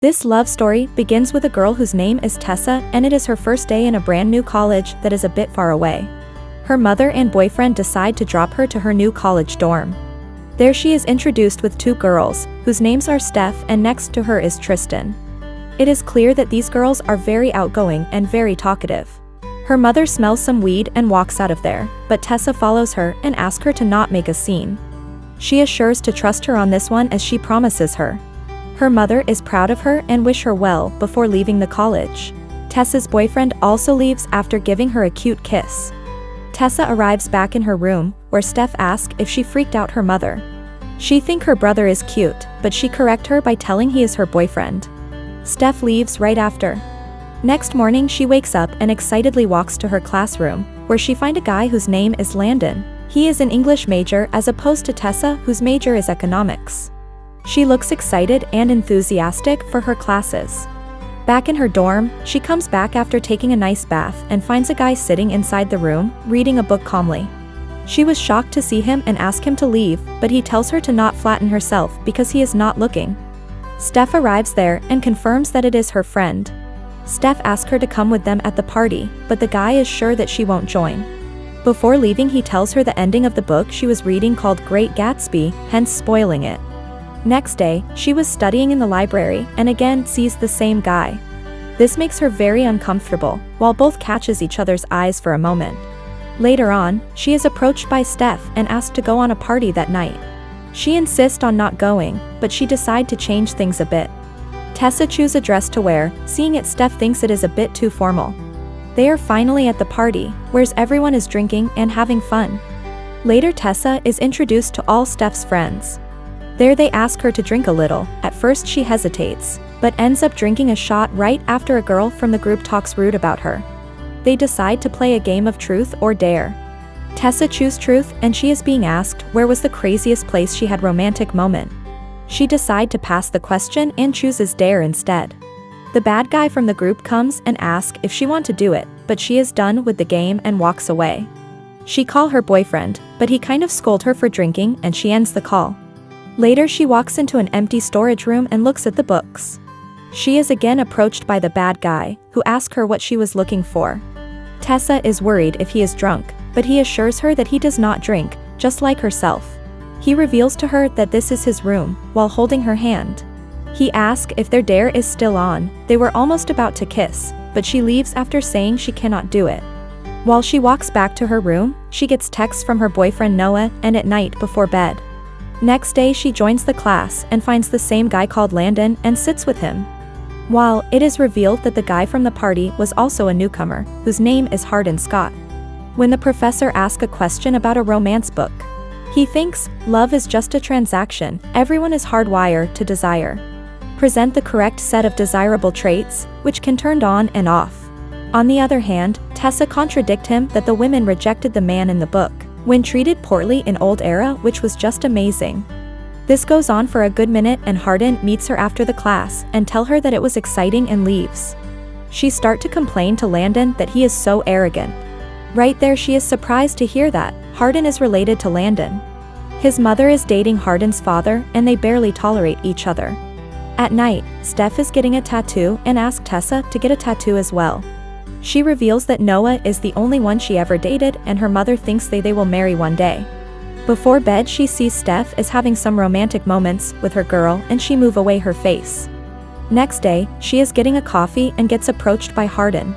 This love story begins with a girl whose name is Tessa, and it is her first day in a brand new college that is a bit far away. Her mother and boyfriend decide to drop her to her new college dorm. There she is introduced with two girls, whose names are Steph, and next to her is Tristan. It is clear that these girls are very outgoing and very talkative. Her mother smells some weed and walks out of there, but Tessa follows her and asks her to not make a scene. She assures to trust her on this one as she promises her. Her mother is proud of her and wish her well before leaving the college. Tessa's boyfriend also leaves after giving her a cute kiss. Tessa arrives back in her room, where Steph asks if she freaked out her mother. She thinks her brother is cute, but she corrects her by telling he is her boyfriend. Steph leaves right after. Next morning she wakes up and excitedly walks to her classroom, where she finds a guy whose name is Landon. He is an English major as opposed to Tessa, whose major is economics. She looks excited and enthusiastic for her classes. Back in her dorm, she comes back after taking a nice bath and finds a guy sitting inside the room, reading a book calmly. She was shocked to see him and asks him to leave, but he tells her to not flatten herself because he is not looking. Steph arrives there and confirms that it is her friend. Steph asks her to come with them at the party, but the guy is sure that she won't join. Before leaving, he tells her the ending of the book she was reading called Great Gatsby, hence spoiling it. Next day, she was studying in the library and again sees the same guy. This makes her very uncomfortable, while both catches each other's eyes for a moment. Later on, she is approached by Steph and asked to go on a party that night. She insists on not going, but she decides to change things a bit. Tessa chooses a dress to wear, seeing it Steph thinks it is a bit too formal. They are finally at the party, where everyone is drinking and having fun. Later Tessa is introduced to all Steph's friends. There they ask her to drink a little. At first she hesitates, but ends up drinking a shot right after a girl from the group talks rude about her. They decide to play a game of truth or dare. Tessa chooses truth and she is being asked where was the craziest place she had romantic moment. She decides to pass the question and chooses dare instead. The bad guy from the group comes and asks if she wants to do it, but she is done with the game and walks away. She calls her boyfriend, but he kind of scolds her for drinking and she ends the call. Later she walks into an empty storage room and looks at the books. She is again approached by the bad guy, who asks her what she was looking for. Tessa is worried if he is drunk, but he assures her that he does not drink, just like herself. He reveals to her that this is his room, while holding her hand. He asks if their dare is still on. They were almost about to kiss, but she leaves after saying she cannot do it. While she walks back to her room, she gets texts from her boyfriend Noah, and at night before bed. Next day she joins the class and finds the same guy called Landon and sits with him. While it is revealed that the guy from the party was also a newcomer, whose name is Hardin Scott. When the professor asks a question about a romance book, he thinks, love is just a transaction, everyone is hardwired to desire. Present the correct set of desirable traits, which can turn on and off. On the other hand, Tessa contradicts him that the women rejected the man in the book, when treated poorly in old era, which was just amazing. This goes on for a good minute and Hardin meets her after the class and tell her that it was exciting and leaves. She starts to complain to Landon that he is so arrogant. Right there she is surprised to hear that Hardin is related to Landon. His mother is dating Hardin's father and they barely tolerate each other. At night, Steph is getting a tattoo and asks Tessa to get a tattoo as well. She reveals that Noah is the only one she ever dated and her mother thinks they will marry one day. Before bed she sees Steph is having some romantic moments with her girl and she moves away her face. Next day, she is getting a coffee and gets approached by Hardin.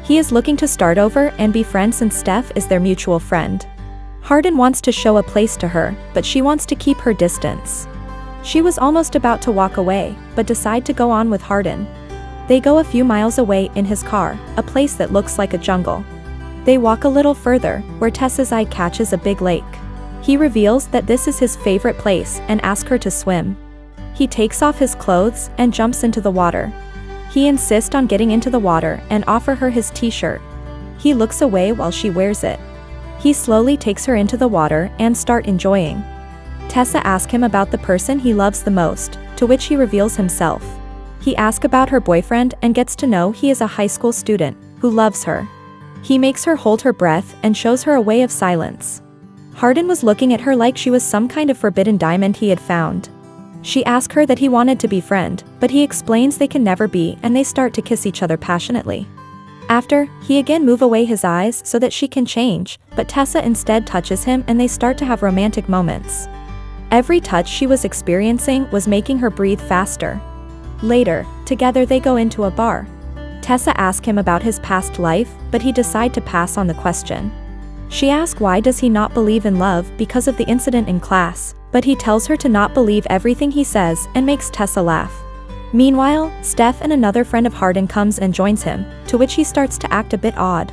He is looking to start over and be friends since Steph is their mutual friend. Hardin wants to show a place to her, but she wants to keep her distance. She was almost about to walk away, but decide to go on with Hardin. They go a few miles away in his car, a place that looks like a jungle. They walk a little further, where Tessa's eye catches a big lake. He reveals that this is his favorite place and asks her to swim. He takes off his clothes and jumps into the water. He insists on getting into the water and offers her his t-shirt. He looks away while she wears it. He slowly takes her into the water and starts enjoying. Tessa asks him about the person he loves the most, to which he reveals himself. He asks about her boyfriend and gets to know he is a high school student who loves her. He makes her hold her breath and shows her a way of silence. Hardin was looking at her like she was some kind of forbidden diamond he had found. She asks her that he wanted to be friend, but he explains they can never be and they start to kiss each other passionately. After, he again move away his eyes so that she can change, but Tessa instead touches him and they start to have romantic moments. Every touch she was experiencing was making her breathe faster. Later, together they go into a bar. Tessa asks him about his past life, but he decides to pass on the question. She asks why does he not believe in love because of the incident in class, but he tells her to not believe everything he says and makes Tessa laugh. Meanwhile, Steph and another friend of Hardin comes and joins him, to which he starts to act a bit odd.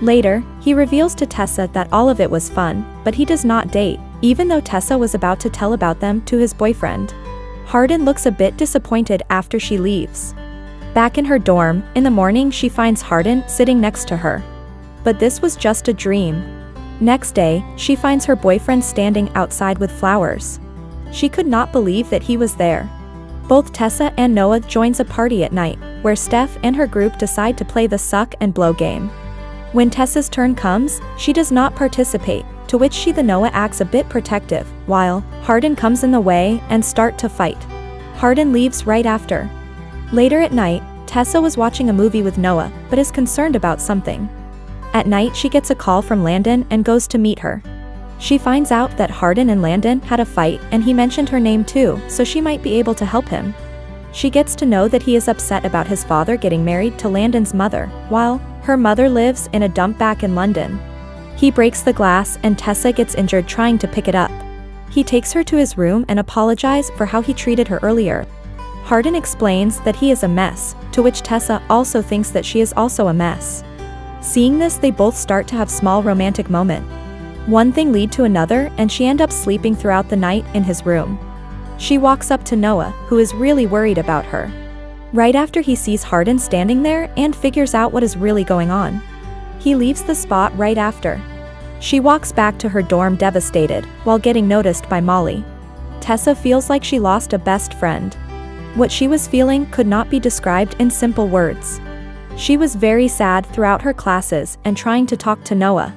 Later, he reveals to Tessa that all of it was fun, but he does not date, even though Tessa was about to tell about them to his boyfriend. Hardin looks a bit disappointed after she leaves. Back in her dorm, in the morning she finds Hardin sitting next to her. But this was just a dream. Next day, she finds her boyfriend standing outside with flowers. She could not believe that he was there. Both Tessa and Noah joins a party at night, where Steph and her group decide to play the suck and blow game. When Tessa's turn comes, she does not participate, to which she the Noah acts a bit protective, while Hardin comes in the way and start to fight. Hardin leaves right after. Later at night, Tessa was watching a movie with Noah, but is concerned about something. At night she gets a call from Landon and goes to meet her. She finds out that Hardin and Landon had a fight and he mentioned her name too, so she might be able to help him. She gets to know that he is upset about his father getting married to Landon's mother, while her mother lives in a dump back in London. He breaks the glass and Tessa gets injured trying to pick it up. He takes her to his room and apologizes for how he treated her earlier. Hardin explains that he is a mess, to which Tessa also thinks that she is also a mess. Seeing this, they both start to have small romantic moment. One thing leads to another and she ends up sleeping throughout the night in his room. She walks up to Noah, who is really worried about her. Right after he sees Hardin standing there and figures out what is really going on. He leaves the spot right after. She walks back to her dorm devastated, while getting noticed by Molly. Tessa feels like she lost a best friend. What she was feeling could not be described in simple words. She was very sad throughout her classes and trying to talk to Noah.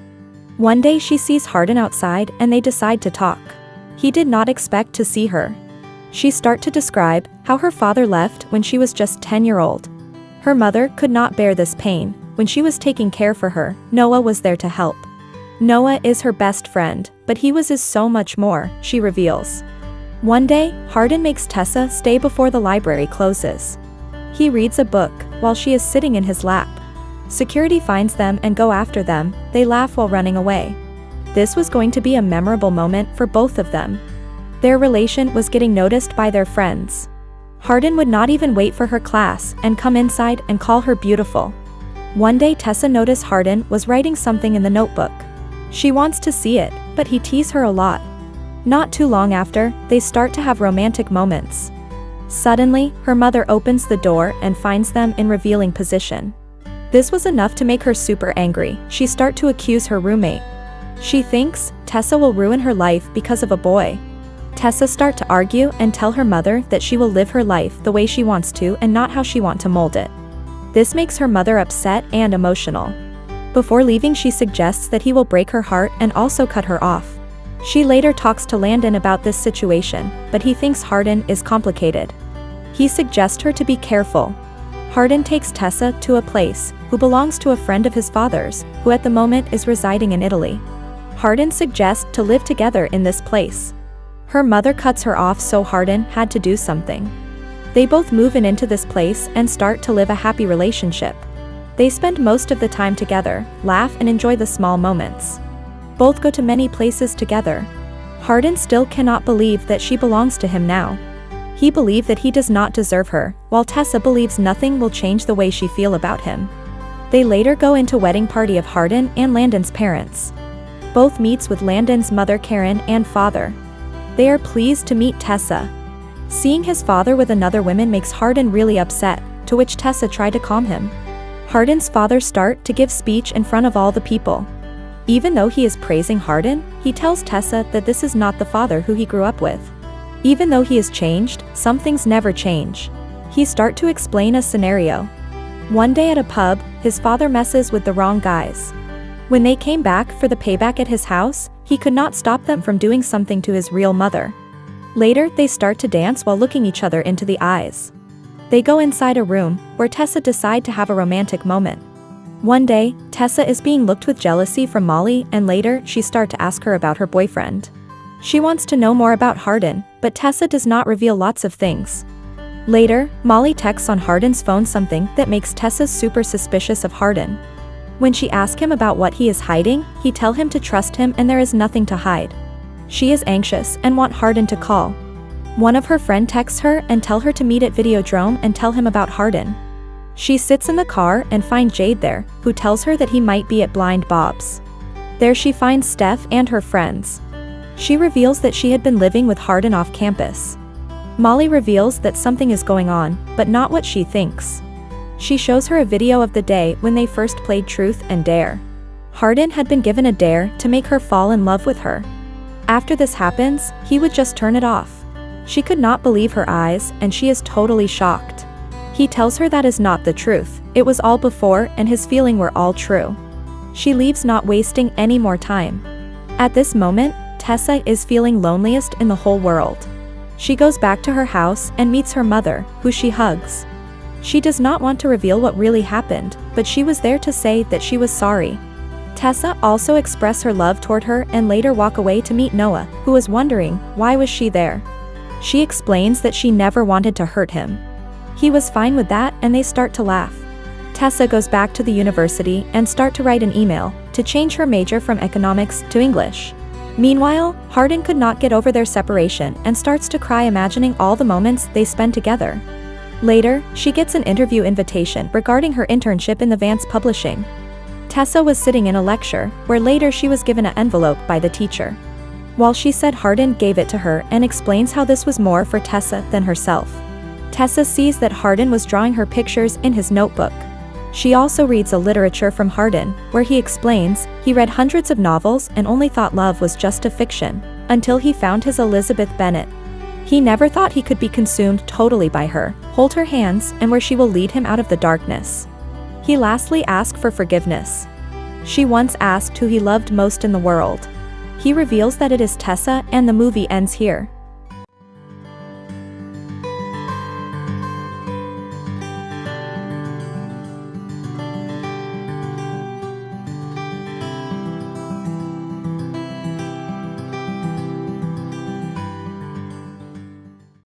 One day she sees Hardin outside and they decide to talk. He did not expect to see her. She starts to describe how her father left when she was just 10-year-old. Her mother could not bear this pain. When she was taking care for her, Noah was there to help. Noah is her best friend, but he is so much more, she reveals. One day, Hardin makes Tessa stay before the library closes. He reads a book, while she is sitting in his lap. Security finds them and go after them, they laugh while running away. This was going to be a memorable moment for both of them. Their relation was getting noticed by their friends. Hardin would not even wait for her class and come inside and call her beautiful. One day Tessa noticed Hardin was writing something in the notebook. She wants to see it, but he teases her a lot. Not too long after, they start to have romantic moments. Suddenly, her mother opens the door and finds them in revealing position. This was enough to make her super angry. She starts to accuse her roommate. She thinks Tessa will ruin her life because of a boy. Tessa starts to argue and tell her mother that she will live her life the way she wants to and not how she wants to mold it. This makes her mother upset and emotional. Before leaving, she suggests that he will break her heart and also cut her off. She later talks to Landon about this situation, but he thinks Hardin is complicated. He suggests her to be careful. Hardin takes Tessa to a place who belongs to a friend of his father's, who at the moment is residing in Italy. Hardin suggests to live together in this place. Her mother cuts her off, so Hardin had to do something. They both move into this place and start to live a happy relationship. They spend most of the time together, laugh and enjoy the small moments. Both go to many places together. Hardin still cannot believe that she belongs to him now. He believes that he does not deserve her, while Tessa believes nothing will change the way she feels about him. They later go into wedding party of Hardin and Landon's parents. Both meets with Landon's mother Karen and father. They are pleased to meet Tessa. Seeing his father with another woman makes Hardin really upset, to which Tessa tried to calm him. Hardin's father starts to give speech in front of all the people. Even though he is praising Hardin, he tells Tessa that this is not the father who he grew up with. Even though he has changed, some things never change. He starts to explain a scenario. One day at a pub, his father messes with the wrong guys. When they came back for the payback at his house, he could not stop them from doing something to his real mother. Later, they start to dance while looking each other into the eyes. They go inside a room, where Tessa decide to have a romantic moment. One day, Tessa is being looked with jealousy from Molly, and later, she start to ask her about her boyfriend. She wants to know more about Hardin, but Tessa does not reveal lots of things. Later, Molly texts on Hardin's phone something that makes Tessa super suspicious of Hardin. When she asks him about what he is hiding, he tell him to trust him and there is nothing to hide. She is anxious and want Hardin to call. One of her friend texts her and tell her to meet at Videodrome and tell him about Hardin. She sits in the car and finds Jade there, who tells her that he might be at Blind Bob's. There she finds Steph and her friends. She reveals that she had been living with Hardin off campus. Molly reveals that something is going on, but not what she thinks. She shows her a video of the day when they first played Truth and Dare. Hardin had been given a dare to make her fall in love with her. After this happens, he would just turn it off. She could not believe her eyes, and she is totally shocked. He tells her that is not the truth, it was all before and his feeling were all true. She leaves not wasting any more time. At this moment, Tessa is feeling loneliest in the whole world. She goes back to her house and meets her mother, who she hugs. She does not want to reveal what really happened, but she was there to say that she was sorry. Tessa also expressed her love toward her and later walk away to meet Noah, who was wondering, why was she there? She explains that she never wanted to hurt him. He was fine with that and they start to laugh. Tessa goes back to the university and start to write an email to change her major from economics to English. Meanwhile, Hardin could not get over their separation and starts to cry imagining all the moments they spend together. Later, she gets an interview invitation regarding her internship in the Vance Publishing. Tessa was sitting in a lecture, where later she was given an envelope by the teacher. While she said Hardin gave it to her and explains how this was more for Tessa than herself. Tessa sees that Hardin was drawing her pictures in his notebook. She also reads a literature from Hardin, where he explains he read hundreds of novels and only thought love was just a fiction, until he found his Elizabeth Bennet. He never thought he could be consumed totally by her, hold her hands, and where she will lead him out of the darkness. He lastly asked for forgiveness. She once asked who he loved most in the world. He reveals that it is Tessa, and the movie ends here.